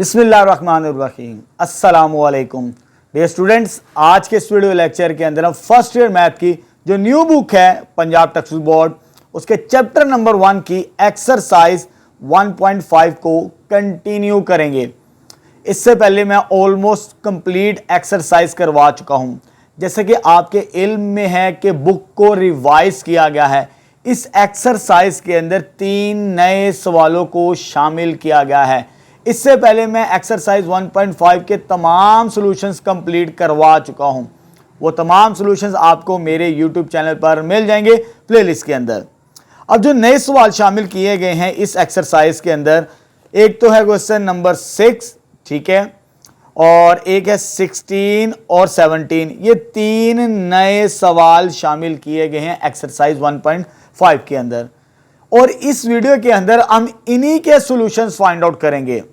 बिस्मिल्लाहिर्रहमानिर्रहीम अस्सलामुअलैकुम dear students. आज के इस वीडियो लेक्चर के अंदर हम फर्स्ट ईयर मैथ की जो न्यू बुक है पंजाब टेक्स्ट बोर्ड उसके चैप्टर नंबर 1 की एक्सरसाइज 1.5 को कंटिन्यू करेंगे। इससे पहले मैं ऑलमोस्ट कंप्लीट एक्सरसाइज करवा चुका हूं। जैसे कि आपके इल्म में है कि बुक को रिवाइज किया गया है। इस एक्सरसाइज के अंदर 3 नए सवालों को शामिल किया गया है। इससे पहले मैं एक्सरसाइज 1.5 के तमाम सॉल्यूशंस कंप्लीट करवा चुका हूं। वो तमाम सॉल्यूशंस आपको मेरे यूट्यूब चैनल पर मिल जाएंगे प्लेलिस्ट के अंदर। अब जो नए सवाल शामिल किए गए हैं इस एक्सरसाइज के अंदर, एक तो है क्वेश्चन नंबर 6, ठीक है, और एक है 16 और 17। ये 3 नए सवाल शामिल किए गए हैं एक्सरसाइज 1.5 के अंदर, और इस वीडियो के अंदर हम इन्हीं के सॉल्यूशंस फाइंड आउट करेंगे।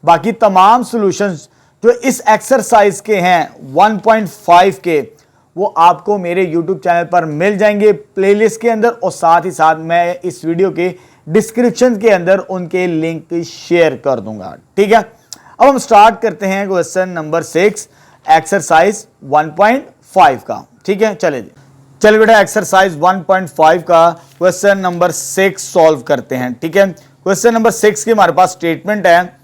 बाकी तमाम सॉल्यूशंस जो इस एक्सरसाइज के हैं 1.5 के, वो आपको मेरे YouTube चैनल पर मिल जाएंगे प्लेलिस्ट के अंदर, और साथ ही साथ मैं इस वीडियो के डिस्क्रिप्शन के अंदर उनके लिंक शेयर कर दूंगा। ठीक है, अब हम स्टार्ट करते हैं क्वेश्चन नंबर 6 एक्सरसाइज 1.5 का। ठीक है, चलिए बेटा एक्सरसाइज 1.5 का क्वेश्चन नंबर 6 सॉल्व करते हैं। ठीक है, क्वेश्चन नंबर 6 की हमारे पास स्टेटमेंट है,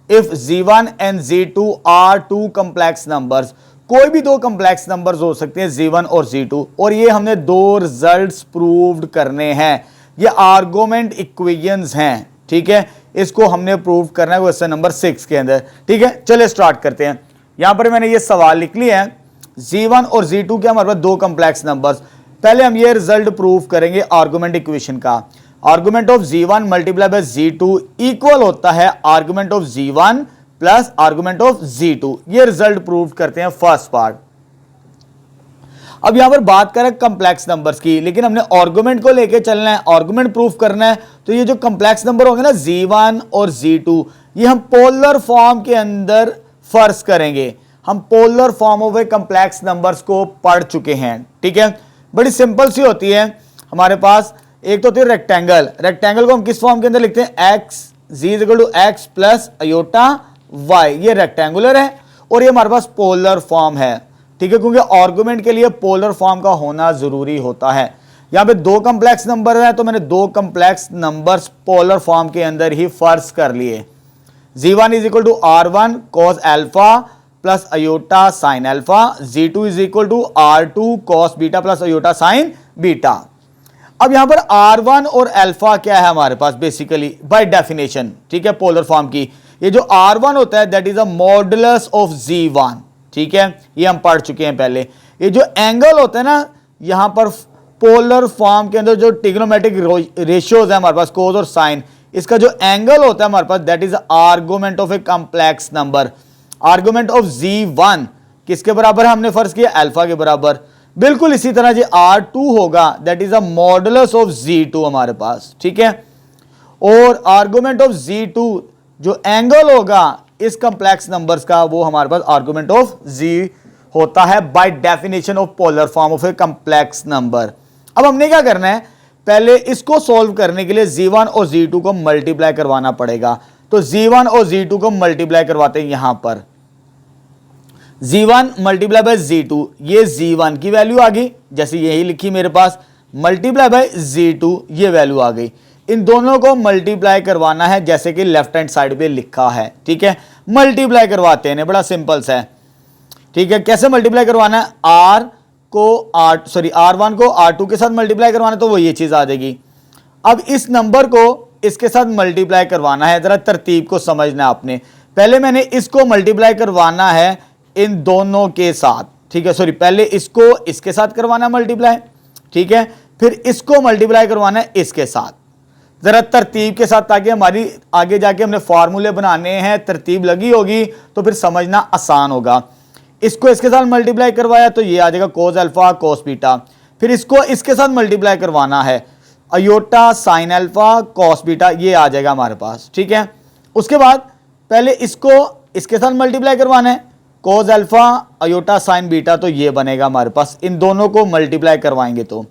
if Z1 and Z2 are 2 complex numbers. कोई भी 2 कॉम्प्लेक्स नंबर्स हो सकते हैं Z1 और Z2, और ये हमने 2 रिजल्ट्स प्रूव्ड करने हैं। ये आर्गुमेंट इक्वेशंस हैं। ठीक है, इसको हमने प्रूव करना है क्वेश्चन नंबर 6 के अंदर। ठीक है, चलिए स्टार्ट करते हैं। यहां पर मैंने ये सवाल लिख लिया है, Z1 और Z2 के हमारे पास 2 कॉम्प्लेक्स नंबर्स। पहले हम ये रिजल्ट प्रूव करेंगे आर्गुमेंट इक्वेशन का। Argument of Z1 multiply by Z2 equal होता है argument of Z1 plus argument of Z2। ये रिजल्ट प्रूव करते हैं फर्स्ट पार्ट। अब यहां पर बात करें कॉम्प्लेक्स नंबर्स की, लेकिन हमने आर्गुमेंट को लेके चलना है, आर्गुमेंट प्रूफ करना है। तो ये जो कॉम्प्लेक्स नंबर होंगे ना Z1 और Z2, ये हम पोलर फॉर्म के अंदर फर्ज करेंगे। हम polar form of a complex numbers को पढ़ चुके हैं। ठीक है, बड़ी सिंपल सी होती है। हमारे पास एक तो होती है रेक्टेंगल। रेक्टेंगल को हम किस फॉर्म के अंदर लिखते हैं, x z plus iota y। ये रेक्टेंगुलर है और ये हमारे पास पोलर फॉर्म है। ठीक है, क्योंकि आर्गुमेंट के लिए पोलर फॉर्म का होना जरूरी होता है। यहां पे 2 कॉम्प्लेक्स नंबर है, तो मैंने 2 कॉम्प्लेक्स नंबर्स पोलर फॉर्म के अंदर ही फर्ज कर लिए। Z1 is equal to R1 cos alpha plus iota sine alpha, Z2 is equal to R2 cos beta plus iota sine beta. अब यहां पर R1 और अल्फा क्या है हमारे पास, बेसिकली बाय डेफिनेशन, ठीक है, पोलर फॉर्म की। ये जो R1 होता है that is a modulus of Z1। ठीक है, ये हम पढ़ चुके हैं पहले। ये जो एंगल होता है ना, यहां पर पोलर फॉर्म के अंदर जो ट्रिग्नोमेट्रिक रेशियोज है हमारे पास, कोस और साइन, इसका जो एंगल होता है हमारे पास that is argument of a complex number. Argument of Z1 किसके बराबर है, हमने फर्ज किया अल्फा के बराबर। बिल्कुल इसी तरह जो R2 होगा that is a modulus of Z2 हमारे पास। ठीक है, और आर्गुमेंट ऑफ Z2 जो एंगल होगा इस कॉम्प्लेक्स नंबर्स का, वो हमारे पास आर्गुमेंट ऑफ Z होता है by definition of polar form of a complex number. अब हमने क्या करना है, पहले इसको सॉल्व करने के लिए Z1 और Z2 को मल्टीप्लाई करवाना पड़ेगा। तो Z1 और Z2 को मल्टीप्लाई करवाते हैं। यहां पर Z1 मल्टीप्लाई बाय Z2, ये Z1 की वैल्यू आ गई, जैसे यही लिखी मेरे पास, मल्टीप्लाई बाय Z2 ये वैल्यू आ गई। इन दोनों को मल्टीप्लाई करवाना है जैसे कि लेफ्ट हैंड साइड पे लिखा है। ठीक है, मल्टीप्लाई करवाते हैं, बड़ा सिंपल सा है। ठीक है, कैसे मल्टीप्लाई करवाना है, R1 को R2 के साथ मल्टीप्लाई करवाना है, तो वो ये चीज आ जाएगी। अब इस नंबर को इसके साथ मल्टीप्लाई करवाना है, जरा तरतीब को समझना है आपने। पहले मैंने इसको मल्टीप्लाई करवाना है इन दोनों के साथ। ठीक है, पहले इसको इसके साथ करवाना मल्टीप्लाई, ठीक है, फिर इसको मल्टीप्लाई करवाना है इसके साथ, जरा तरतीब के साथ, ताकि हमारी आगे जाके हमने फार्मूले बनाने हैं, तरतीब लगी होगी तो फिर समझना आसान होगा। इसको इसके साथ मल्टीप्लाई करवाया तो ये आ जाएगा कोस अल्फा कोस बीटा। फिर इसको इसके साथ मल्टीप्लाई करवाना है, aorta sine alpha cos beta, ये आ जाएगा हमारे पास। ठीक है, उसके बाद पहले इसको इसके साथ मल्टीप्लाई करवाना है, cos alpha aorta sine beta, तो ये बनेगा हमारे पास। इन दोनों को मल्टीप्लाई करवाएंगे तो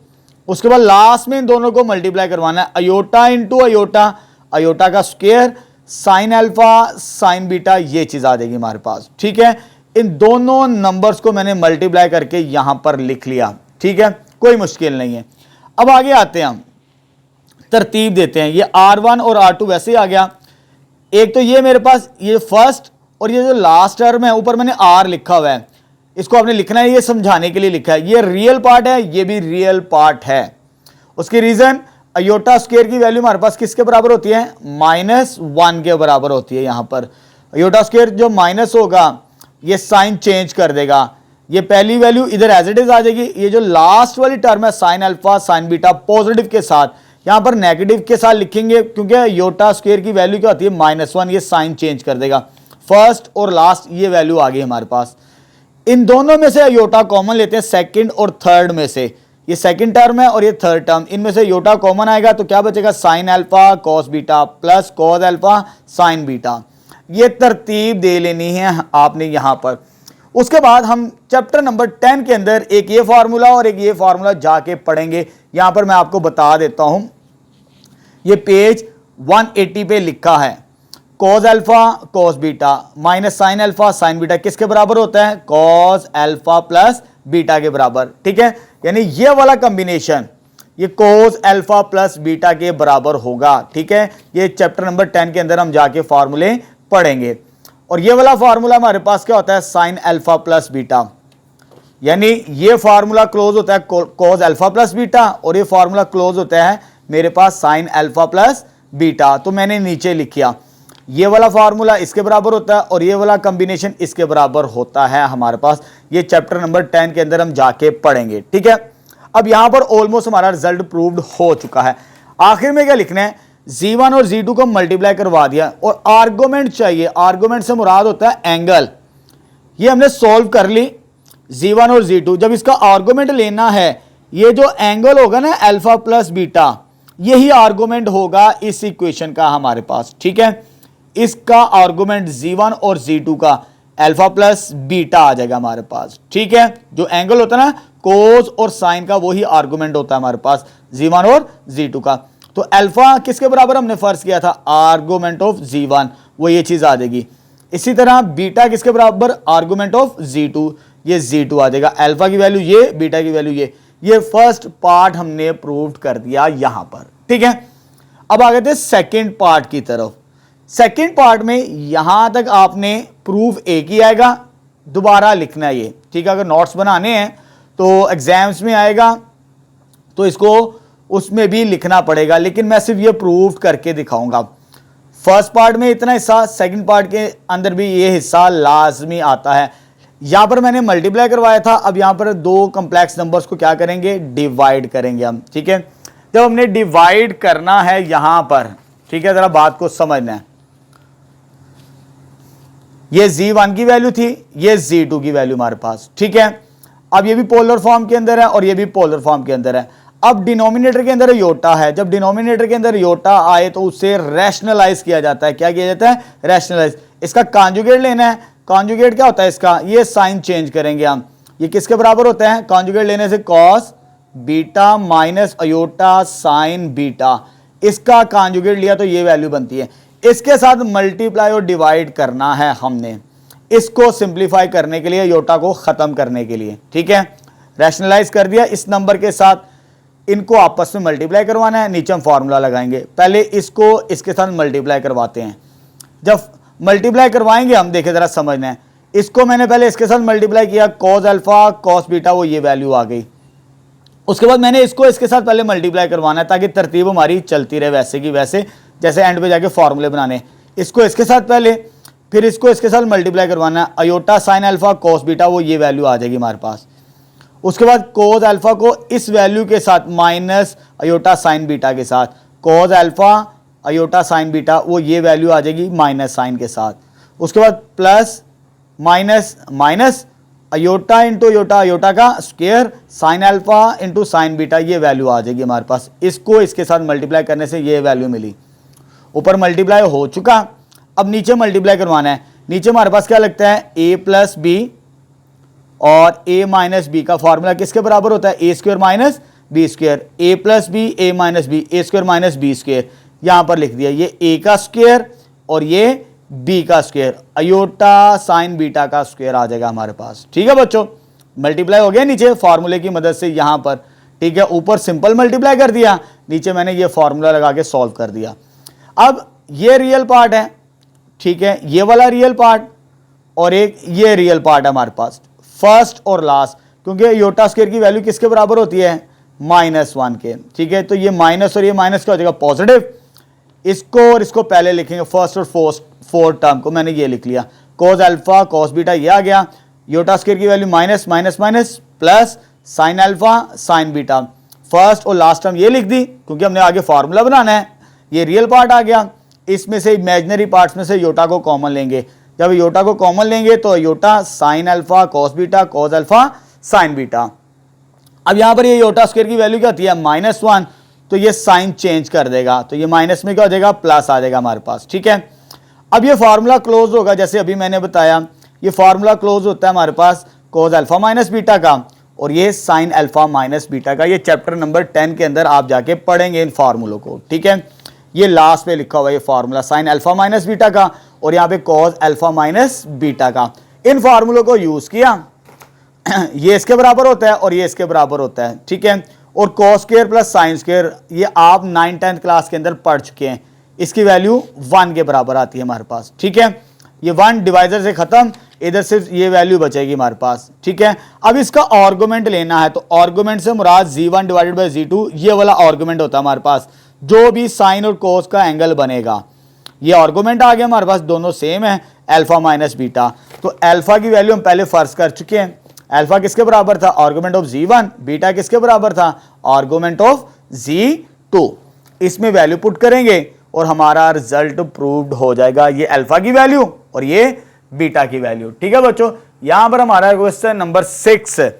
उसके बाद लास्ट में इन दोनों को मल्टीप्लाई करवाना है, अयोटा इंटू अयोटा, अयोटा का square sine alpha sine beta, ये चीज आ जाएगी हमारे पास। ठीक है, इन दोनों नंबर्स को मैंने मल्टीप्लाई करके यहां पर लिख लिया। ठीक है, कोई मुश्किल नहीं है। अब आगे आते हैं, हम तरतीब देते हैं। ये R1 और R2 वैसे ही आ गया। एक तो ये मेरे पास ये फर्स्ट और ये जो लास्ट टर्म है ऊपर मैंने R लिखा हुआ है, इसको आपने लिखना है, ये समझाने के लिए लिखा है। ये रियल पार्ट है, ये भी रियल पार्ट है। उसकी रीजन, अयोटा स्क्वायर की वैल्यू हमारे पास किसके बराबर होती है? -1 के बराबर होती है। यहां पर अयोटा स्क्वायर जो माइनस होगा ये साइन चेंज कर देगा, ये पहली वैल्यू इधर एज इट इज आ जाएगी। ये जो लास्ट वाली टर्म है sine alpha sine beta positive के साथ, यहां पर नेगेटिव के साथ लिखेंगे क्योंकि अयोटा स्क्वायर की वैल्यू क्या होती है? -1, ये साइन चेंज कर देगा। फर्स्ट और लास्ट ये वैल्यू आ गई हमारे पास। इन दोनों में से अयोटा कॉमन लेते हैं, सेकंड और थर्ड में से। ये सेकंड टर्म है और ये थर्ड टर्म, इनमें से अयोटा कॉमन आएगा तो क्या बचेगा? Sine alpha cos beta plus cos alpha sine beta. ये तरतीब दे लेनी है आपने यहां पर। उसके बाद हम चैप्टर नंबर 10 के अंदर एक ये फार्मूला और एक ये फार्मूला जाके पढ़ेंगे। यहां पर मैं आपको बता देता हूं, ये पेज 180 पे लिखा है, cos alpha cos beta minus sine alpha sine beta किसके बराबर होता है? कॉस अल्फा प्लस बीटा के बराबर। ठीक है, यानी ये वाला कॉम्बिनेशन ये कॉस अल्फा प्लस बीटा के बराबर होगा। ठीक है, ये चैप्टर नंबर 10 के अंदर हम जाके फार्मूले पढ़ेंगे। और ये वाला फार्मूला हमारे पास क्या होता है? साइन अल्फा प्लस बीटा, यानी ये फार्मूला क्लोज होता है कॉस अल्फा प्लस बीटा और ये फार्मूला क्लोज होता है मेरे पास साइन अल्फा प्लस बीटा। तो मैंने नीचे लिखा ये वाला फार्मूला इसके बराबर होता है और ये वाला कॉम्बिनेशन इसके बराबर होता है हमारे पास। ये चैप्टर नंबर 10 के अंदर हम जाके पढ़ेंगे। ठीक है, अब यहां पर ऑलमोस्ट हमारा रिजल्ट प्रूव्ड हो चुका है। आखिर में क्या लिखना है? Z1 और Z2 को मल्टीप्लाई करवा दिया और आर्गुमेंट चाहिए। आर्गुमेंट से मुराद होता है एंगल। ये हमने सॉल्व कर ली Z1 और Z2। जब इसका आर्गुमेंट लेना है, ये जो एंगल होगा ना अल्फा प्लस बीटा, यही आर्गुमेंट होगा इस इक्वेशन का हमारे पास। ठीक है, इसका आर्गुमेंट Z1 और Z2 का अल्फा प्लस बीटा आ जाएगा हमारे पास। ठीक है, जो एंगल होता है ना कोस और साइन का, वही आर्गुमेंट होता है हमारे पास Z1 और Z2 का। तो अल्फा किसके बराबर हमने फर्ज किया था? आर्गुमेंट ऑफ Z1, वो ये चीज आ जाएगी। इसी तरह बीटा किसके बराबर? आर्गुमेंट ऑफ Z2, ये Z2 आ जाएगा। अल्फा की वैल्यू ये, बीटा की वैल्यू ये फर्स्ट पार्ट हमने प्रूव कर दिया यहां पर। ठीक है, अब आ गए थे सेकेंड पार्ट की तरफ। सेकेंड पार्ट में यहां तक आपने प्रूफ एक ही आएगा, दोबारा लिखना है ये। ठीक है, अगर नोट्स बनाने हैं तो एग्जाम्स में आएगा तो इसको उसमें भी लिखना पड़ेगा, लेकिन मैं सिर्फ ये प्रूव करके दिखाऊंगा। फर्स्ट पार्ट में इतना हिस्सा, सेकंड पार्ट के अंदर भी ये हिस्सा लाजमी आता है। यहां पर मैंने मल्टीप्लाई करवाया था, अब यहां पर दो कॉम्प्लेक्स नंबर्स को क्या करेंगे? डिवाइड करेंगे हम। ठीक है, जब हमने डिवाइड करना है यहां पर, ठीक है, जरा बात को समझना है। ये Z1 की वैल्यू थी, ये Z2 की वैल्यू हमारे पास। ठीक है, अब ये भी पोलर फॉर्म के अंदर है और ये भी पोलर फॉर्म के अंदर है। अब डिनोमिनेटर के अंदर योटा है, जब डिनोमिनेटर के अंदर योटा आए तो उसे रैशनलाइज किया जाता है। क्या किया जाता है? रैशनलाइज। इसका कॉन्जुगेट लेना है। कॉन्जुगेट क्या होता है इसका? ये साइन चेंज करेंगे हम। ये किसके बराबर होता है? कॉन्जुगेट लेने से cos beta minus iota sine beta, इसका कॉन्जुगेट लिया तो ये वैल्यू बनती है। इसके साथ मल्टीप्लाई और डिवाइड करना है हमने, इसको सिंप्लीफाई करने के लिए, योटा को खत्म करने के लिए। ठीक है, रैशनलाइज कर दिया इस नंबर के साथ, इनको आपस में मल्टीप्लाई करवाना है। नीचे हम फॉर्मूला लगाएंगे, पहले इसको इसके साथ मल्टीप्लाई करवाते हैं। जब मल्टीप्लाई करवाएंगे हम, देखें जरा समझना है, इसको मैंने पहले इसके साथ मल्टीप्लाई किया, कॉस अल्फा कॉस बीटा, वो ये वैल्यू आ गई। उसके बाद मैंने इसको इसके साथ पहले मल्टीप्लाई करवाना है ताकि तरतीब हमारी चलती रहे वैसे की वैसे, जैसे एंड पे जाके फॉर्मूले बनाने। इसको इसके साथ पहले, फिर इसको इसके साथ मल्टीप्लाई करवाना है। Aorta sine alpha cos beta, वो ये वैल्यू आ जाएगी हमारे पास। उसके बाद कोस अल्फा को इस वैल्यू के साथ माइनस अयोटा साइन बीटा के साथ, cos alpha aorta sine beta, वो ये वैल्यू आ जाएगी माइनस साइन के साथ। उसके बाद plus minus minus iota into iota, iota का square sine alpha into sine beta, ये वैल्यू आ जाएगी हमारे पास। इसको इसके साथ मल्टीप्लाई करने से ये वैल्यू मिली। ऊपर मल्टीप्लाई हो चुका, अब नीचे मल्टीप्लाई करवाना है। नीचे हमारे पास क्या लगता है? a प्लस बी और a माइनस बी का फॉर्मूला किसके बराबर होता है? A square minus B square. a plus B, A minus B, A square minus B square, यहां पर लिख दिया। ये a का स्क्वायर और ये b का स्क्वायर, अयोटा साइन बीटा का स्क्वायर आ जाएगा हमारे पास। ठीक है बच्चों, मल्टीप्लाई हो गया नीचे फार्मूले की मदद से यहां पर। ठीक है, ऊपर सिंपल मल्टीप्लाई कर दिया, नीचे मैंने ये फार्मूला लगा के सॉल्व कर दिया। अब ये रियल पार्ट है, ठीक है, ये वाला रियल पार्ट और एक ये रियल पार्ट है हमारे पास, फर्स्ट और लास्ट, क्योंकि योटा स्क्वायर की वैल्यू किसके बराबर होती है, -1 के। ठीक है, तो ये माइनस और ये माइनस क्या हो जाएगा, पॉजिटिव। इसको और इसको पहले लिखेंगे, फर्स्ट और फोर्थ टर्म को मैंने ये लिख लिया, cos अल्फा cos बीटा ये आ गया, योटा स्क्वायर की value minus minus minus plus sine alpha sine beta, first और लास्ट टर्म ये लिख दी क्योंकि हमने आगे फार्मूला बनाना है। ये रियल पार्ट आ गया, इसमें से इमेजिनरी पार्ट्स में से योटा को कॉमन लेंगे, जब योटा को कॉमन लेंगे तो iota sine alpha cos beta cos alpha sine beta. अब यहां पर ये योटा स्क्वायर की वैल्यू क्या होती है, -1, तो ये साइन चेंज कर देगा, तो ये माइनस में क्या हो जाएगा, प्लस आ जाएगा हमारे पास। ठीक है, अब ये फार्मूला क्लोज होगा, जैसे अभी मैंने बताया ये फार्मूला क्लोज होता है हमारे पास cos अल्फा माइनस बीटा का और ये साइन अल्फा माइनस बीटा का। ये चैप्टर नंबर 10 के अंदर आप जाके पढ़ेंगे इन फार्मूलों को। ठीक है, ये लास्ट में लिखा हुआ है ये formula sine alpha minus beta का और यहाँ पे cos अल्फा माइनस बीटा का। इन फार्मूलों को यूज किया, ये इसके बराबर होता है और ये इसके बराबर होता है। ठीक है, और cos square plus sine square ये आप 9th-10th क्लास के अंदर पढ़ चुके हैं, इसकी वैल्यू 1 के बराबर आती है हमारे पास। ठीक है, ये 1 डिवाइजर से खत्म, इधर सिर्फ ये वैल्यू बचेगी हमारे पास। ठीक है, अब इसका आर्गुमेंट लेना है, तो आर्गुमेंट से मुराद z1 डिवाइडेड बाई z2 ये वाला आर्गुमेंट होता है हमारे पास, जो भी साइन और cos का एंगल बनेगा। ये आर्गुमेंट आ गया हमारे पास, दोनों सेम है, अल्फा माइनस बीटा। तो अल्फा की वैल्यू हम पहले फर्ज कर चुके हैं, अल्फा किसके बराबर था, आर्गुमेंट ऑफ z1, बीटा किसके बराबर था, आर्गुमेंट ऑफ z2। इसमें वैल्यू पुट करेंगे और हमारा रिजल्ट प्रूव्ड हो जाएगा, ये अल्फा की वैल्यू और ये बीटा की वैल्यू। ठीक है बच्चों, यहां पर हमारा क्वेश्चन नंबर 6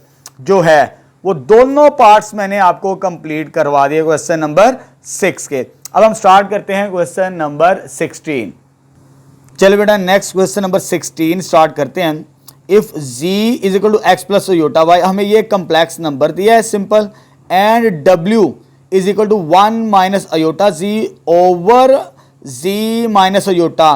जो है वो दोनों पार्ट्स मैंने आपको कंप्लीट करवा दिए क्वेश्चन नंबर 6 के। अब हम स्टार्ट करते हैं क्वेश्चन नंबर 16। चलिए बेटा नेक्स्ट क्वेश्चन नंबर 16 स्टार्ट करते हैं। If z is equal to x plus iota y, हमें ये कम्प्लेक्स नंबर दिया है simple, and w is equal to 1 minus iota z over z minus iota.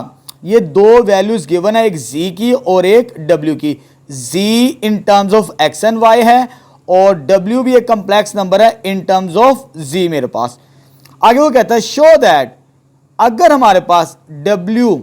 ये दो वैल्यूज गिवन है, एक z की और एक w की। z in terms of x and y है और w भी एक कम्प्लेक्स नंबर है इन टर्म्स ऑफ z मेरे पास। आगे वो कहता है शो दैट अगर हमारे पास w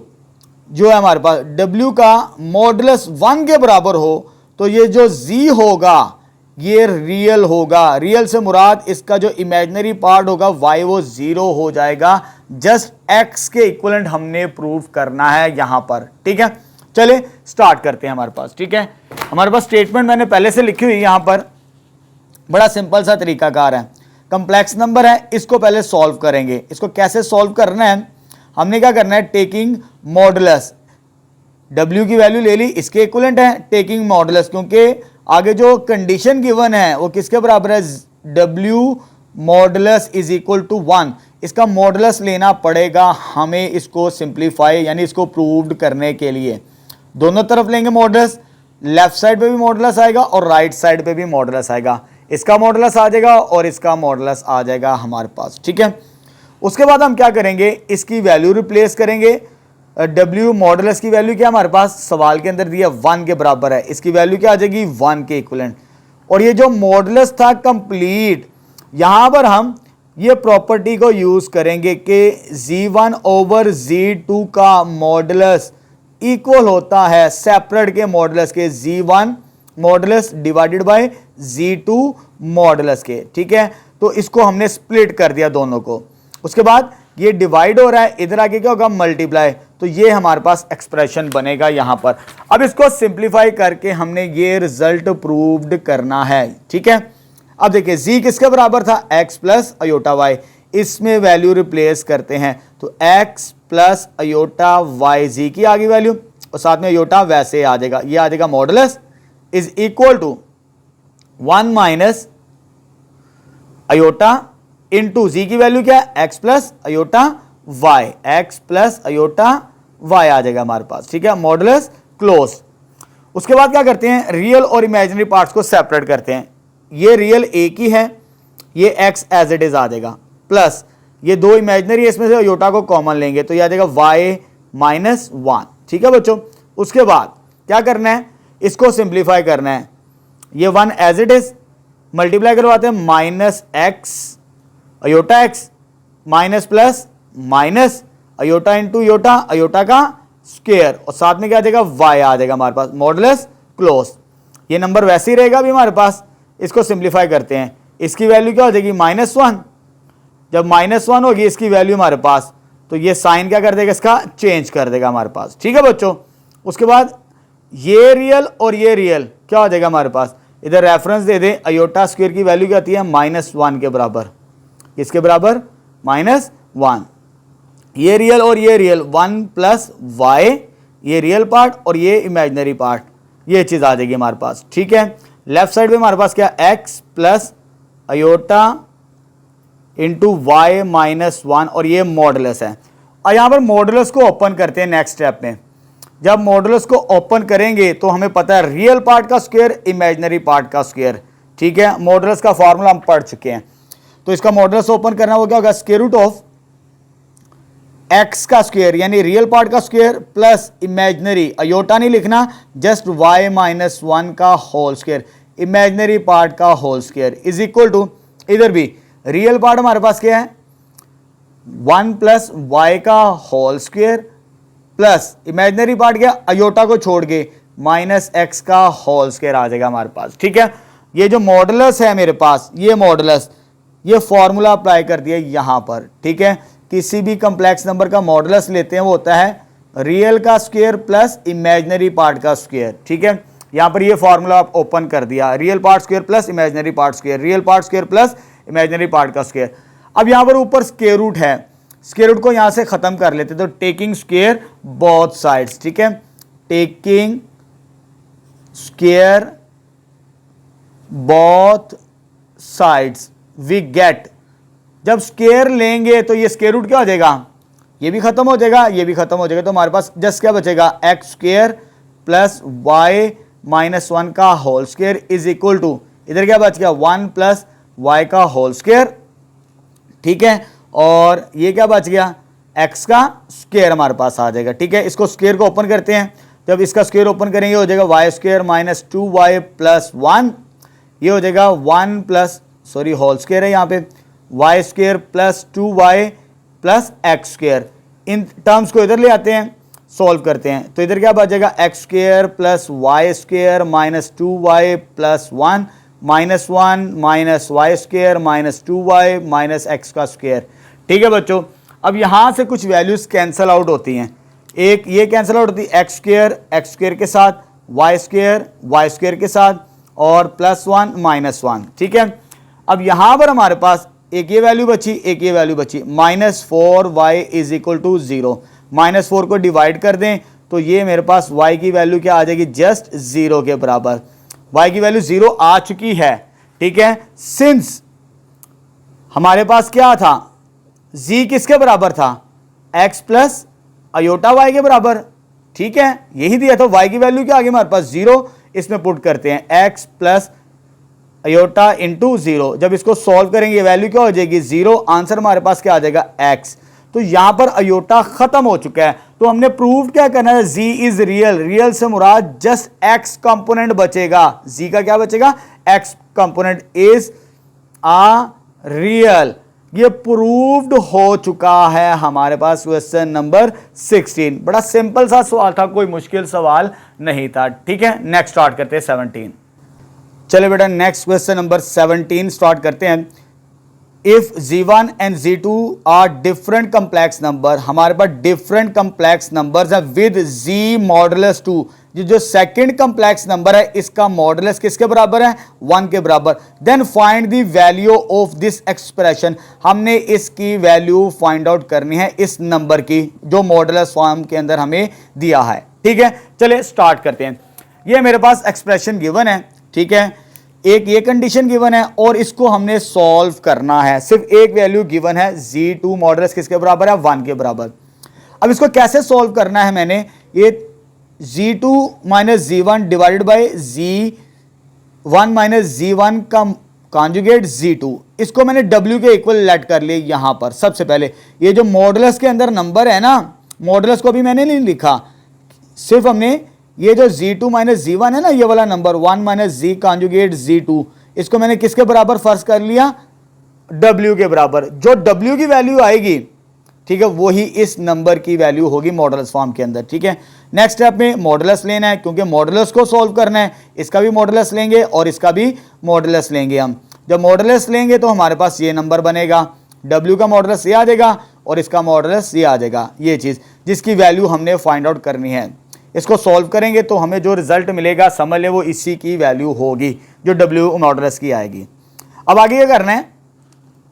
जो है हमारे पास w का मॉडुलस 1 के बराबर हो तो ये जो z होगा ये रियल होगा। रियल से मुराद इसका जो इमेजिनरी पार्ट होगा y वो 0 हो जाएगा। जस्ट x के इक्विवेलेंट हमने प्रूव करना है यहां पर। ठीक है, चले स्टार्ट करते हैं हमारे पास। ठीक है, हमारे पास स्टेटमेंट मैंने पहले से लिखी हुई यहां पर, बड़ा सिंपल सा तरीकाकार है। कंप्लेक्स नंबर है, इसको पहले सॉल्व करेंगे। इसको कैसे सॉल्व करना है, हमने क्या करना है, टेकिंग मॉडुलस, w की वैल्यू ले ली, इसके इक्विवेलेंट है टेकिंग मॉडुलस, क्योंकि आगे जो कंडीशन गिवन है वो किसके बराबर है, w modulus is equal to 1। इसका मॉडुलस लेना पड़ेगा हमें इसको सिंप्लीफाई यानी इसको प्रूव्ड करने के लिए। दोनों तरफ लेंगे मॉडुलस, लेफ्ट साइड पे भी मॉडुलस आएगा और राइट साइड पे भी मॉडुलस आएगा। इसका मॉडुलस आ जाएगा और इसका मॉडुलस आ जाएगा हमारे पास। ठीक है, उसके बाद हम क्या करेंगे, इसकी वैल्यू रिप्लेस करेंगे। w मॉडुलस की वैल्यू क्या हमारे पास सवाल के अंदर दिया 1 के बराबर है, इसकी वैल्यू क्या आ जाएगी 1 के इक्विवेलेंट। और ये जो मॉडुलस था कंप्लीट, यहां पर हम ये प्रॉपर्टी को यूज करेंगे कि z1 ओवर z2 का मॉडुलस इक्वल होता है सेपरेट के मॉडुलस के, z1 modulus divided by z2 modulus के। ठीक है, तो इसको हमने स्प्लिट कर दिया दोनों को। उसके बाद ये डिवाइड हो रहा है, इधर आगे क्या होगा मल्टीप्लाई, तो ये हमारे पास एक्सप्रेशन बनेगा यहां पर। अब इसको सिंप्लीफाई करके हमने ये रिजल्ट प्रूव्ड करना है। ठीक है, अब देखिए z किसके बराबर था, x प्लस अयोटा y, इसमें वैल्यू रिप्लेस करते हैं तो x plus iota y, z की आगे वैल्यू और साथ में अयोटा वैसे आ जाएगा, ये आ जाएगा modulus is equal to 1 minus iota into z की वैल्यू क्या है, x plus iota y, x plus iota y आ जाएगा हमारे पास। ठीक है, मॉडुलस क्लोज। उसके बाद क्या करते हैं, रियल और इमेजिनरी पार्ट्स को सेपरेट करते हैं। ये रियल एक ही है, ये x एज इट इज आ जाएगा, प्लस ये दो इमेजिनरी इसमें से अयोटा को कॉमन लेंगे तो ये आ जाएगा y -1। ठीक है बच्चों, उसके बाद क्या करना है, इसको सिंप्लीफाई करना है। ये 1 एज इट इज मल्टीप्लाई करवाते हैं, -x iota x minus plus minus iota into iota, iota का स्क्वायर, और साथ में क्या आ जाएगा, y आ जाएगा हमारे पास, मॉडुलस क्लोज। ये नंबर वैसे ही रहेगा अभी हमारे पास। इसको सिंप्लीफाई करते हैं, इसकी वैल्यू क्या हो जाएगी, -1। जब -1 होगी इसकी वैल्यू हमारे पास, तो ये साइन क्या कर देगा, इसका चेंज कर देगा हमारे पास। ठीक है बच्चों, उसके बाद ये रियल और ये रियल क्या हो जाएगा हमारे पास, इधर रेफरेंस दे दें, अयोटा स्क्वायर की वैल्यू क्या आती है, -1 के बराबर। इसके बराबर -1। ये रियल और ये रियल 1 + y, ये रियल पार्ट और ये इमेजिनरी पार्ट, ये चीज आ जाएगी हमारे पास। ठीक है, लेफ्ट साइड में हमारे पास क्या, x + अयोटा इंटू y -1, और ये मॉडुलस है। और यहां पर मॉडुलस को ओपन करते हैं नेक्स्ट स्टेप में। जब मॉडुलस को ओपन करेंगे तो हमें पता है रियल पार्ट का स्क्वायर इमेजिनरी पार्ट का स्क्वायर। ठीक है, मॉडुलस का फॉर्मूला हम पढ़ चुके हैं। तो इसका मॉडुलस ओपन करना वो क्या होगा, स्क्वायर रूट ऑफ x का स्क्वायर यानी रियल पार्ट का स्क्वायर प्लस इमेजिनरी, अयोटा नहीं लिखना, जस्ट y -1 का होल स्क्वायर, इमेजिनरी पार्ट का whole square is equal to, इधर भी रियल पार्ट हमारे पास क्या है, 1 + y का whole square plus imaginary part क्या, अयोटा को छोड़ के -x का होल स्क्वायर आ जाएगा हमारे पास। ठीक है, ये जो मॉडुलस है मेरे पास, ये मॉडुलस, ये फॉर्मूला अप्लाई कर दिया यहां पर। ठीक है, किसी भी कंप्लेक्स नंबर का मॉडुलस लेते हैं वो होता है रियल का स्क्वायर प्लस इमेजिनरी पार्ट का स्क्वायर। ठीक है, यहां पर ये फॉर्मूला आप ओपन कर दिया, real part square plus imaginary part square, real part square plus imaginary part का स्क्वायर। अब यहां पर ऊपर स्क्वायर रूट है, स्क्वायर रूट को यहां से खत्म कर लेते, तो टेकिंग स्क्वायर बोथ साइड्स। ठीक है, taking square both sides we get, जब स्क्वायर लेंगे तो ये स्क्वायर रूट क्या हो जाएगा, ये भी खत्म हो जाएगा, ये भी खत्म हो जाएगा, तो हमारे पास जस्ट क्या बचेगा, x² + y -1 का whole square is equal to, इधर क्या बच गया, 1 + y का होल स्क्वायर। ठीक है, और ये क्या बच गया, x का स्क्वायर हमारे पास आ जाएगा। ठीक है, इसको स्क्वायर को ओपन करते हैं, जब इसका स्क्वायर ओपन करेंगे हो जाएगा y² - 2y + 1, ये हो जाएगा 1 + सॉरी होल स्क्वायर है यहाँ पे, y² + 2y + x²। In terms को इधर ले आते हैं, सॉल्व करते हैं, तो इधर क्या बचेगा, x² + y² - 2y + 1 -1 -y² - 2y - x का स्क्वायर। ठीक है बच्चों, अब यहां से कुछ वैल्यूज कैंसल आउट होती हैं, एक ये कैंसल आउट होती है x² के साथ, y² के साथ, और +1 -1। ठीक है, अब यहां पर हमारे पास एक ये वैल्यू बची, एक ये वैल्यू बची, -4y = 0। -4 को डिवाइड कर दें तो ये मेरे पास y की वैल्यू क्या आ जाएगी, जस्ट 0 के बराबर। y की वैल्यू 0 आ चुकी है। ठीक है, सिंस हमारे पास क्या था, z किसके बराबर था, x + अयोटा y के बराबर। ठीक है, यही दिया था, y की वैल्यू क्या आ गई हमारे पास, 0। इसमें पुट करते हैं x + अयोटा इंटू 0, जब इसको सॉल्व करेंगे वैल्यू क्या हो जाएगी, 0। आंसर हमारे पास क्या आ जाएगा, x। तो यहां पर अयोटा खत्म हो चुका है, तो हमने प्रूव क्या करना है, z इज रियल, रियल से मुराद जस्ट x कंपोनेंट बचेगा, z का क्या बचेगा, x component is a real. ये प्रूव्ड हो चुका है हमारे पास क्वेश्चन नंबर 16। बड़ा सिंपल सा सवाल था, कोई मुश्किल सवाल नहीं था। ठीक है, नेक्स्ट स्टार्ट करते हैं 17। चले बेटा, नेक्स्ट क्वेश्चन नंबर 17 स्टार्ट करते हैं। If z1 and z2 are different complex number, हमारे पास डिफरेंट कम्प्लेक्स नंबर्स है विद z मॉडुलस 2, जो सेकंड कम्प्लेक्स नंबर है इसका मॉडुलस किसके बराबर है, 1 के बराबर। Then find the value of this expression, हमने इसकी वैल्यू फाइंड आउट करनी है इस नंबर की जो मॉडुलस फॉर्म के अंदर हमें दिया है। ठीक है, चले स्टार्ट करते हैं। ये मेरे पास एक्सप्रेशन गिवन है। ठीक है, एक ये कंडीशन गिवन है और इसको हमने सॉल्व करना है। सिर्फ एक वैल्यू गिवन है, z2 मॉडुलस किसके बराबर है, 1 के बराबर। अब इसको कैसे सॉल्व करना है, मैंने ये z2 - z1 divided by z1 - z1 का कॉन्जुगेट z2, इसको मैंने w के इक्वल लेट कर लिया। यहां पर सबसे पहले ये जो मॉडुलस के अंदर नंबर है ना, मॉडुलस को भी मैंने नहीं लिखा, सिर्फ हमने ये जो z2 माइनस z1 है ना, ये वाला number 1 minus z conjugate z2, इसको मैंने किसके बराबर फर्ज कर लिया, w के बराबर। जो w की वैल्यू आएगी, ठीक है, वही इस नंबर की वैल्यू होगी मॉडुलस फॉर्म के अंदर, ठीक है। नेक्स्ट स्टेप में मॉडुलस लेना है, क्योंकि मॉडुलस को सॉल्व करना है, इसका भी मॉडुलस लेंगे और इसका भी मॉडुलस लेंगे हम। जब मॉडुलस लेंगे तो हमारे पास ये नंबर बनेगा, w का मॉडुलस ये आ जाएगा और इसका मॉडुलस ये आ जाएगा, ये चीज़ जिसकी वैल्यू हमने फाइंड आउट करनी है। इसको सॉल्व करेंगे तो हमें जो रिजल्ट मिलेगा समझ लें वो इसी की वैल्यू होगी जो w मॉडुलस की आएगी। अब आगे क्या करना है,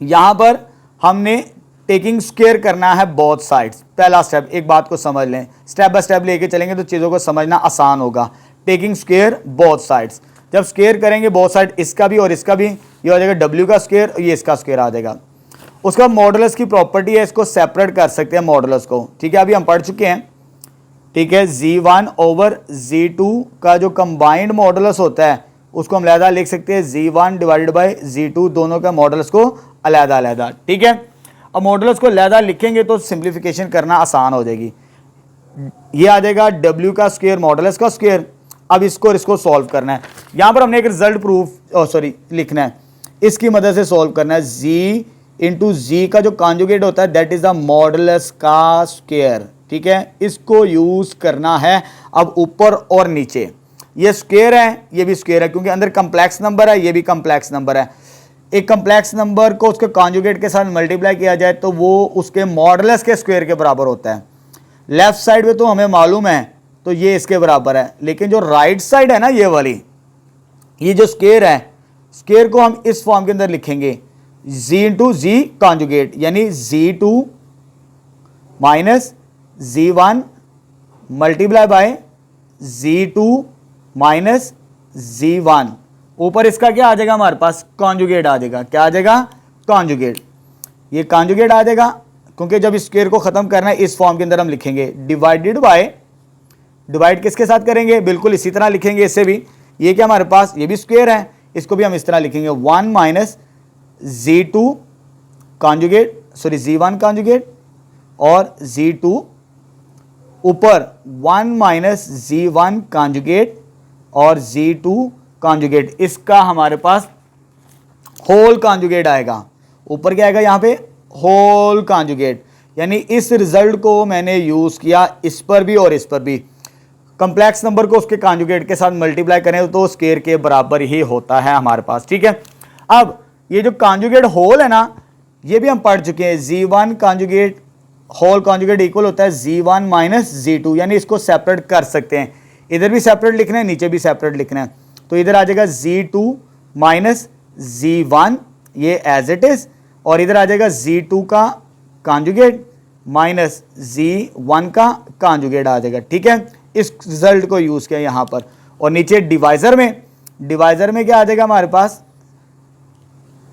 यहाँ पर हमने टेकिंग स्क्वायर करना है बोथ साइड्स। पहला स्टेप, एक बात को समझ लें, स्टेप बाय स्टेप लेके चलेंगे तो चीज़ों को समझना आसान होगा। टेकिंग स्क्वायर बोथ साइड्स, जब स्क्वायर करेंगे बोथ साइड, इसका भी और इसका भी, ये हो जाएगा w का स्क्वायर, ये इसका स्क्वायर आ जाएगा। उसका मॉडुलस की प्रॉपर्टी है, इसको सेपरेट कर सकते हैं मॉडुलस को, ठीक है, अभी हम पढ़ चुके हैं, ठीक है। z1 ओवर z2 का जो कंबाइंड मॉडुलस होता है उसको हम अलहदा लिख सकते हैं z1 डिवाइडेड बाय z2, दोनों का मॉडुलस को अलहदा अलहदा, ठीक है। अब मॉडुलस को अलहदा लिखेंगे तो सिंप्लीफिकेशन करना आसान हो जाएगी। ये आ जाएगा w का स्क्वायर मॉडुलस का स्क्वायर। अब इसको और इसको सॉल्व करना है, यहाँ पर हमने एक रिजल्ट प्रूफ लिखना है, इसकी मदद से सॉल्व करना है। z इंटू जी का जो कॉन्जुगेट होता है दैट इज द मॉडुलस का स्क्वायर, ठीक है, इसको यूज करना है। अब ऊपर और नीचे ये स्क्वायर है, ये भी स्क्वायर है, क्योंकि अंदर कम्प्लेक्स नंबर है, ये भी कम्प्लेक्स नंबर है। एक कम्प्लेक्स नंबर को उसके कॉन्जुगेट के साथ मल्टीप्लाई किया जाए तो वो उसके मॉडुलस के स्क्वायर के बराबर होता है। लेफ्ट साइड में तो हमें मालूम है तो ये इसके बराबर है, लेकिन जो राइट साइड है ना, ये वाली, ये जो स्क्वायर है, स्क्वायर को हम इस फॉर्म के अंदर लिखेंगे z इंटू जी कॉन्जुगेट, यानी z2 minus z1 multiply by z2 minus z1। ऊपर इसका क्या आ जाएगा, हमारे पास कॉन्जुगेट आ जाएगा। क्या आ जाएगा, कॉन्जुगेट। ये कॉन्जुगेट आ जाएगा, क्योंकि जब स्क्वायर को खत्म करना है इस फॉर्म के अंदर हम लिखेंगे डिवाइडेड बाय, डिवाइड किसके साथ करेंगे, बिल्कुल इसी तरह लिखेंगे इससे भी। ये क्या हमारे पास, ये भी स्क्वायर है, इसको भी हम इस तरह लिखेंगे 1 minus z2 conjugate, sorry z1 conjugate, और z2 ऊपर 1 माइनस z1 कॉन्जुगेट और z2 कॉन्जुगेट, इसका हमारे पास होल कॉन्जुगेट आएगा। ऊपर क्या आएगा, यहाँ पे होल कॉन्जुगेट, यानी इस रिजल्ट को मैंने यूज किया इस पर भी और इस पर भी। कम्प्लेक्स नंबर को उसके कॉन्जुगेट के साथ मल्टीप्लाई करें तो स्क्वायर के बराबर ही होता है हमारे पास, ठीक है। अब ये जो कॉन्जुगेट होल है ना, ये भी हम पढ़ चुके हैं, z1 conjugate whole conjugate equal होता है z1 माइनस z2, यानी इसको सेपरेट कर सकते हैं, इधर भी सेपरेट लिखना है, नीचे भी सेपरेट लिखना है। तो इधर आ जाएगा z2 माइनस z1, ये एज इट इज, और इधर आ जाएगा z2 का कॉन्जुगेट माइनस z1 का कॉन्जुगेट आ जाएगा, ठीक है। इस रिजल्ट को यूज किया यहाँ पर, और नीचे डिवाइजर में क्या आ जाएगा हमारे पास,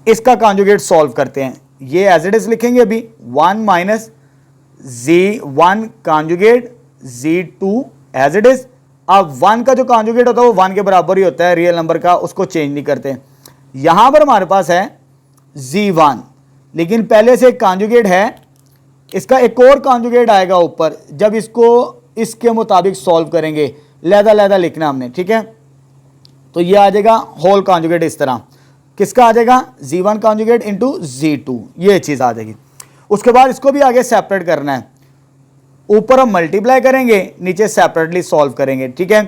इसका कॉन्जुगेट सॉल्व करते हैं। ये एज इट इज लिखेंगे अभी 1 minus z1 conjugate z2 as it is. अब 1 का जो कॉन्जुगेट होता है वो 1 के बराबर ही होता है, रियल नंबर का, उसको चेंज नहीं करते। यहां पर हमारे पास है z1, लेकिन पहले से एक कॉन्जुगेट है, इसका एक और कॉन्जुगेट आएगा ऊपर, जब इसको इसके मुताबिक सॉल्व करेंगे, लहदा लिखना हमने, ठीक है। तो ये आ जाएगा होल कॉन्जुगेट, इस तरह किसका आ जाएगा, z1 कॉन्जुगेट इंटू z2, ये चीज आ जाएगी। उसके बाद इसको भी आगे सेपरेट करना है, ऊपर हम मल्टीप्लाई करेंगे, नीचे सेपरेटली सॉल्व करेंगे, ठीक है।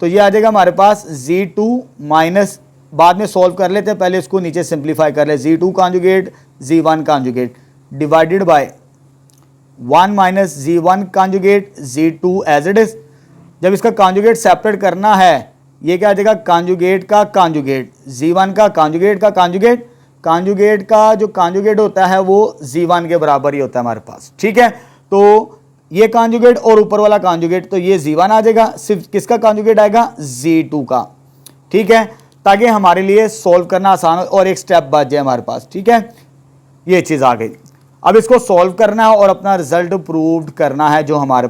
तो ये आ जाएगा हमारे पास z2 माइनस, बाद में सॉल्व कर लेते हैं, पहले इसको नीचे सिंप्लीफाई कर ले, z2 conjugate z1 conjugate divided by 1 minus z1 conjugate z2 as it is. जब इसका कॉन्जुगेट सेपरेट करना है, ये क्या आ जाएगा, कॉन्जुगेट का कॉन्जुगेट, z1 का कॉन्जुगेट का कॉन्जुगेट, कॉन्जुगेट का जो कॉन्जुगेट होता है वो z1 के बराबर ही होता है हमारे पास, ठीक है। तो ये कॉन्जुगेट और ऊपर वाला कॉन्जुगेट, तो ये z1 आ जाएगा, सिर्फ किसका कॉन्जुगेट आएगा, z2 का, ठीक है, ताकि हमारे लिए सॉल्व करना आसान हो और एक स्टेप बच जाए हमारे पास, ठीक है। ये चीज़ आ गई। अब इसको सॉल्व करना है और अपना रिजल्ट प्रूव करना है, जो हमारे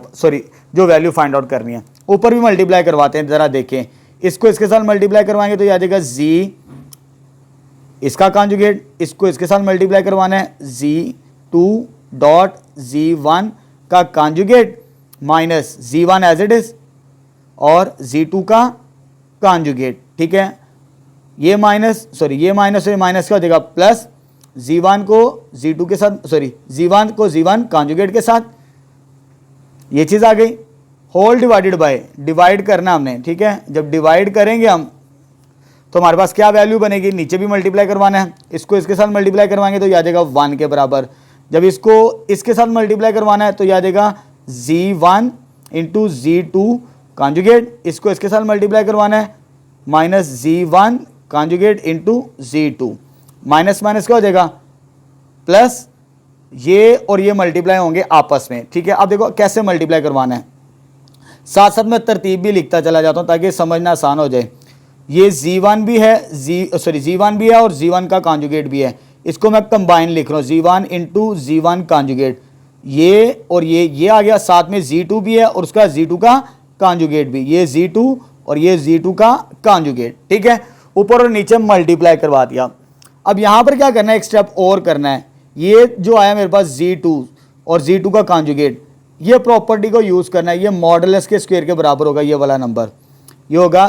जो वैल्यू फाइंड आउट करनी है। ऊपर भी मल्टीप्लाई करवाते हैं, जरा देखें, इसको इसके साथ मल्टीप्लाई करवाएंगे तो ये आ जाएगा z इसका कॉन्जुगेट, इसको इसके साथ मल्टीप्लाई करवाना है z2 डॉट z1 का conjugate, minus Z1 as it is और Z2 का कॉन्जुगेट, ठीक है। ये माइनस और ये माइनस क्या हो जाएगा, प्लस Z1 को Z2 के साथ, Z1 को Z1 कॉन्जुगेट के साथ, ये चीज़ आ गई। होल डिवाइडेड बाय, डिवाइड करना हमने, ठीक है। जब डिवाइड करेंगे हम तो हमारे पास क्या वैल्यू बनेगी, नीचे भी मल्टीप्लाई करवाना है, इसको इसके साथ मल्टीप्लाई करवाएंगे तो याद आएगा 1 के बराबर। जब इसको इसके साथ मल्टीप्लाई करवाना है तो याद आएगा Z1 इंटू Z2 कॉन्जुगेट, इसको इसके साथ मल्टीप्लाई करवाना है minus Z1 conjugate into Z2, minus minus क्या हो जाएगा प्लस, ये और ये मल्टीप्लाई होंगे आपस में, ठीक है। अब देखो कैसे मल्टीप्लाई करवाना है, साथ साथ में तरतीब भी लिखता चला जाता हूं ताकि समझना आसान हो जाए। ये Z1 भी है, Z1 भी है और Z1 का कॉन्जुगेट भी है, इसको मैं कंबाइन लिख रहा हूँ Z1 इंटू Z1 कॉन्जुगेट, ये और ये आ गया, साथ में Z2 भी है और उसका Z2 का कॉन्जुगेट भी, ये Z2 और ये Z2 का कॉन्जुगेट, ठीक है। ऊपर और नीचे मल्टीप्लाई करवा दिया। अब यहाँ पर क्या करना है, एक स्टेप और करना है। ये जो आया मेरे पास Z2 और Z2 का कॉन्जुगेट, ये प्रॉपर्टी को यूज़ करना है। ये मॉडुलस के स्क्वायर के बराबर होगा, ये वाला नंबर, ये होगा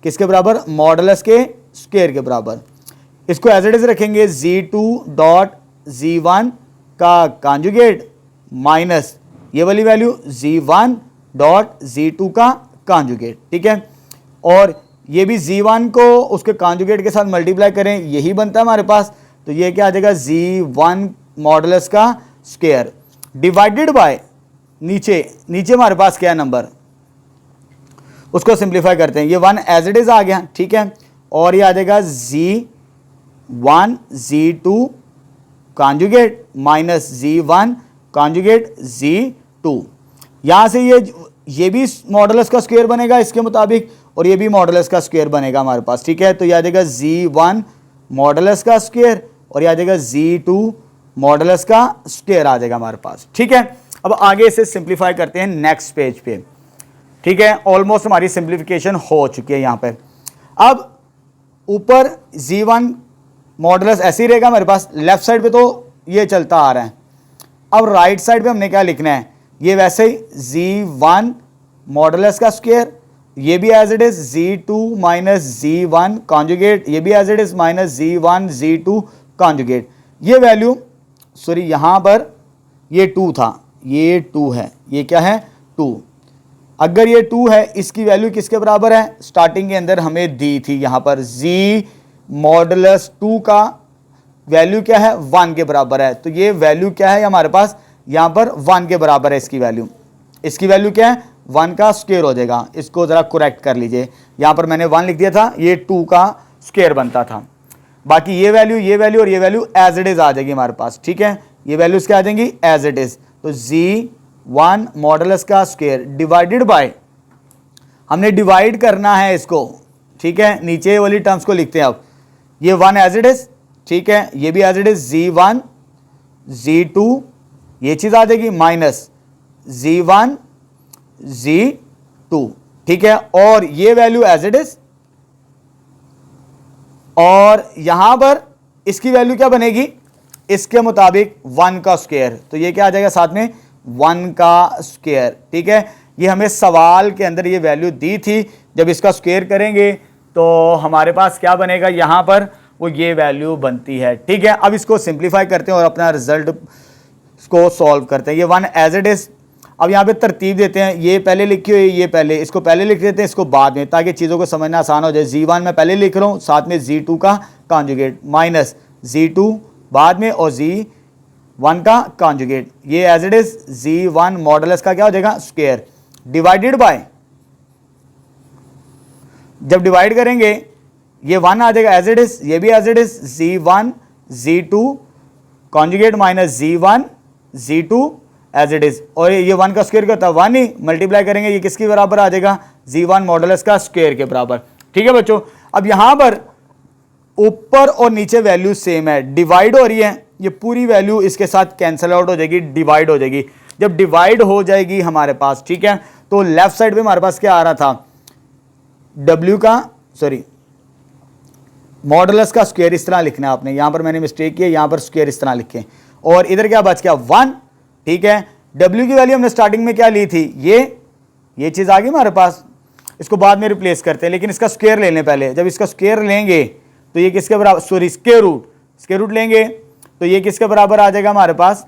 किसके बराबर, मॉडुलस के स्क्वायर के बराबर। इसको एज इट इज रखेंगे Z2 डॉट Z1 का कॉन्जुगेट माइनस ये वाली वैल्यू Z1 डॉट Z2 का कॉन्जुगेट, ठीक है। और ये भी Z1 को उसके कॉन्जुगेट के साथ मल्टीप्लाई करें, यही बनता है हमारे पास, तो ये क्या आ जाएगा Z1 मॉडुलस का स्क्वायर डिवाइडेड बाय नीचे हमारे पास क्या है नंबर, उसको सिंप्लीफाई करते हैं। ये 1 एज इट इज आ गया, ठीक है। और ये आ जाएगा Z1 Z2 conjugate minus Z1 conjugate Z2। यहां से ये भी मॉडुलस का स्क्वायर बनेगा इसके मुताबिक और ये भी मॉडुलस का स्क्वायर बनेगा हमारे पास, ठीक है। तो ये आ जाएगा Z1 मॉडुलस का स्क्वायर और ये आ जाएगा Z2 मॉडुलस का स्क्वायर आ जाएगा हमारे पास, ठीक है। अब आगे इसे सिंप्लीफाई करते हैं नेक्स्ट पेज पे, ठीक है। ऑलमोस्ट हमारी सिंप्लीफिकेशन हो चुकी है यहाँ पे। अब ऊपर Z1 मॉडुलस ऐसे ही रहेगा मेरे पास, लेफ्ट साइड पे तो ये चलता आ रहा है। अब राइट साइड पे हमने क्या लिखना है, ये वैसे ही Z1 मॉडुलस का स्क्वायर, ये भी as it is Z2 minus Z1 conjugate, ये भी as it is minus Z1 Z2 conjugate. ये वैल्यू यहाँ पर ये 2 था, ये 2 है, ये क्या है 2। अगर ये 2 है, इसकी वैल्यू किसके बराबर है, स्टार्टिंग के अंदर हमें दी थी यहाँ पर Z मॉडुलस 2 का वैल्यू क्या है 1 के बराबर है। तो ये वैल्यू क्या है हमारे पास यहाँ पर 1 के बराबर है इसकी वैल्यू क्या है 1 का स्क्वायर हो जाएगा। इसको ज़रा करेक्ट कर लीजिए, यहाँ पर मैंने 1 लिख दिया था, ये 2 का स्क्वायर बनता था। बाकी ये वैल्यू और ये वैल्यू एज इट इज आ जाएगी हमारे पास, ठीक है। ये वैल्यूज क्या आ जाएंगी एज इट इज। तो Z1 मॉडुलस का स्क्वायर डिवाइडेड बाय, हमने डिवाइड करना है इसको, ठीक है। नीचे वाली टर्म्स को लिखते हैं अब, ये 1 एज इट इज, ठीक है। ये भी as it is Z1 Z2 ये चीज आ जाएगी माइनस Z1 Z2, ठीक है। और ये वैल्यू एज इट इज, और यहां पर इसकी वैल्यू क्या बनेगी, इसके मुताबिक 1 का स्क्वायर। तो ये क्या आ जाएगा साथ में 1 का स्क्वायर, ठीक है। ये हमें सवाल के अंदर ये वैल्यू दी थी, जब इसका स्क्वायर करेंगे तो हमारे पास क्या बनेगा, यहां पर वो ये वैल्यू बनती है, ठीक है। अब इसको सिंप्लीफाई करते हैं और अपना रिजल्ट को सॉल्व करते हैं। ये 1 एज इट इज, अब यहाँ पे तरतीब देते हैं, ये पहले लिखी हुई, ये पहले, इसको पहले लिख देते हैं, इसको बाद में, ताकि चीज़ों को समझना आसान हो जाए। Z1 मैं पहले लिख रहा हूँ, साथ में Z2 का कॉन्जुगेट माइनस Z2 बाद में और Z1 का कॉन्जुगेट, ये as it is Z1 modulus का क्या हो जाएगा स्क्वायर डिवाइडेड बाय, जब डिवाइड करेंगे ये 1 आ जाएगा एज इट इज, ये भी as it is Z1 Z2 conjugate minus Z1 Z2 as it is, और ये 1 का स्क्वायर क्या होता है 1 ही, मल्टीप्लाई करेंगे ये किसके बराबर आ जाएगा Z1 मॉडुलस का स्क्वायर के बराबर, ठीक है बच्चों। अब यहां पर ऊपर और नीचे वैल्यू सेम है, डिवाइड हो रही है, ये पूरी वैल्यू इसके साथ कैंसिल आउट हो जाएगी, डिवाइड हो जाएगी। जब डिवाइड हो जाएगी हमारे पास, ठीक है, तो लेफ्ट साइड पे हमारे पास क्या आ रहा था, W का मॉडुलस का स्क्वायर इस तरह लिखना है आपने, यहां पर मैंने मिस्टेक की है, यहां पर स्क्वायर इस तरह लिखें, और इधर क्या बच गया 1, ठीक है। W की वैल्यू हमने स्टार्टिंग में क्या ली थी, ये चीज आ गई हमारे पास, इसको बाद में रिप्लेस करते हैं, लेकिन इसका स्क्वायर ले लें पहले। जब इसका स्क्वायर लेंगे तो ये किसके बराबर, सॉरी स्क्वायर रूट लेंगे तो ये किसके बराबर आ जाएगा हमारे पास,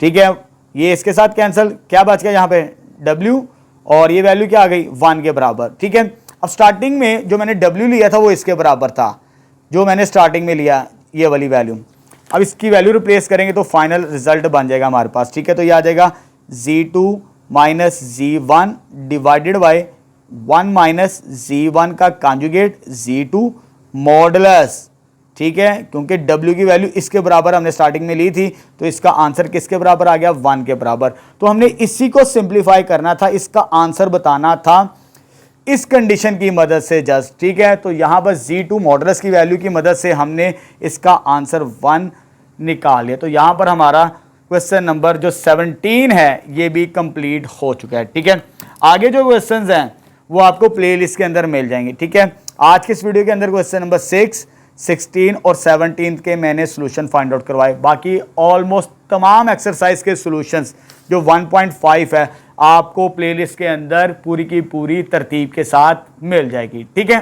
ठीक है, ये इसके साथ कैंसिल, क्या बच गया यहां पे W, और ये वैल्यू क्या आ गई 1 के बराबर, ठीक है। अब स्टार्टिंग में जो मैंने W लिया था वो इसके बराबर था, जो मैंने स्टार्टिंग में लिया ये वाली वैल्यू। अब इसकी वैल्यू रिप्लेस करेंगे तो फाइनल रिजल्ट बन जाएगा हमारे पास, ठीक है। तो ये आ जाएगा Z2 minus Z1 divided by 1 minus Z1 का कॉन्जुगेट Z2 मॉडुलस, ठीक है, क्योंकि W की वैल्यू इसके बराबर हमने स्टार्टिंग में ली थी, तो इसका आंसर किसके बराबर आ गया 1 के बराबर। तो हमने इसी को सिंप्लीफाई करना था, इसका आंसर बताना था इस कंडीशन की मदद से जस्ट, ठीक है। तो यहां पर Z2 मॉडुलस की वैल्यू की मदद से हमने इसका आंसर 1 निकाल लिया। तो यहां पर हमारा क्वेश्चन नंबर जो 17 है ये भी कंप्लीट हो चुका है, ठीक है। आगे जो क्वेश्चंस हैं वो आपको प्लेलिस्ट के अंदर मिल जाएंगे, ठीक है। आज के इस वीडियो के अंदर क्वेश्चन नंबर 6, 16 और 17 के मैंने सोल्यूशन फाइंड आउट करवाए। बाकी ऑलमोस्ट तमाम एक्सरसाइज के सोल्यूशंस जो 1.5 है आपको प्लेलिस्ट के अंदर पूरी की पूरी तरतीब के साथ मिल जाएगी, ठीक है।